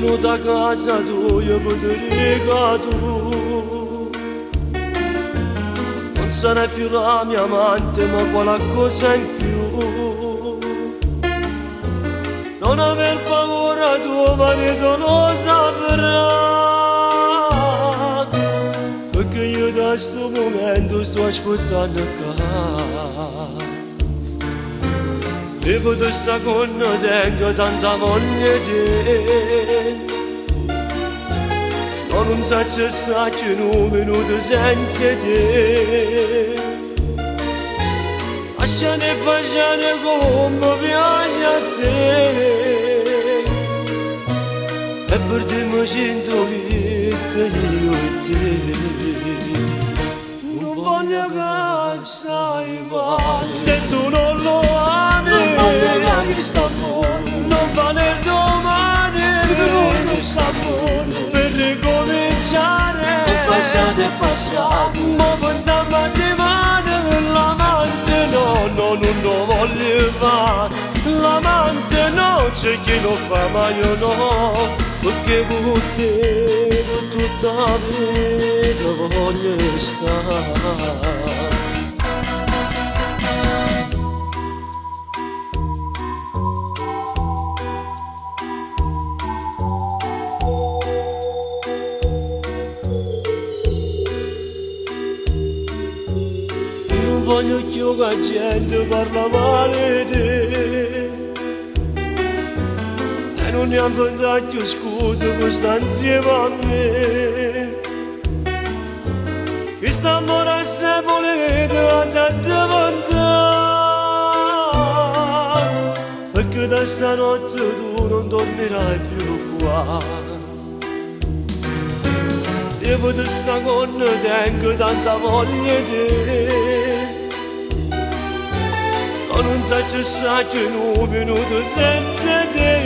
venuto a casa tua per dire tu non sarai più la mia amante, ma qualcosa in più. Non aver paura, tuo marito lo saprà, perché io da sto momento sto aspettando qua. E poter sta con te, che tanta voglia di ma non sa c'è stato un minuto senza te. Lasciate baciare come piace a te, e per te mi sento vita io e te. Non voglio che stai male, se tu non lo ami, non voglio che sta buono, non vale il domani, non sta buono. Per ricominciare, passato è passato, ma pensiamo a domani, l'amante no, no, non lo voglio fare, l'amante no, c'è chi lo fa ma io no, perché con te per tutta la vita voglio stare. Non voglio più che la gente parla male di te, e non ne hanno più scuse per stare insieme a me. Questo amore se volete andate a lontano, perché da stanotte tu non dormirai più qua. Io potrei stare con te, che tanta voglia di te, ma non sa c'è stato un minuto senza te.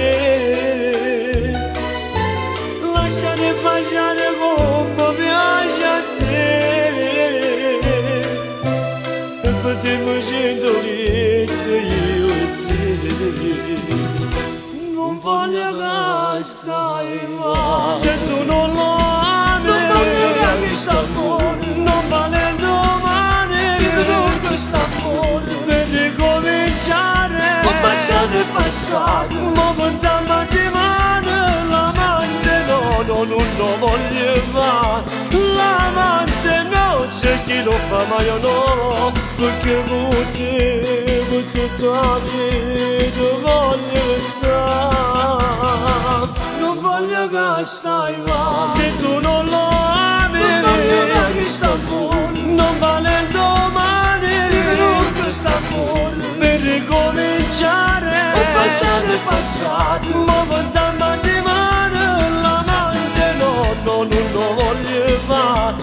Lasciate baciare come piace a te, e per te mi sento vita io e te. Non voglio che stai male, se tu non lo ami, non voglio che sta buono, non vale il domani, non sta buono. Per ricominciare, passato è passato, ma pensiamo a domani, l'amante no, no, non lo voglio fare, l'amante no, c'è chi lo fa ma io no, perché con te per tutta la vita voglio stare. Non voglio che stai male, se tu non lo ami, non voglio che sta buono, non vale il domani, non sta buono. Per ricominciare, passato è passato, ma pensiamo a domani, l'amante no, no, non lo voglio fare,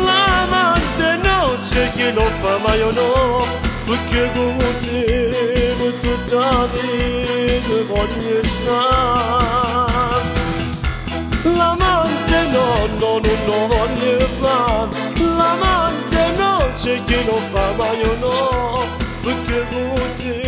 l'amante no, c'è chi lo fa ma io no, perché con te per tutta la vita voglio stare. L'amante no, no, non lo voglio fare, l'amante no, c'è chi lo fa ma io no, perché con te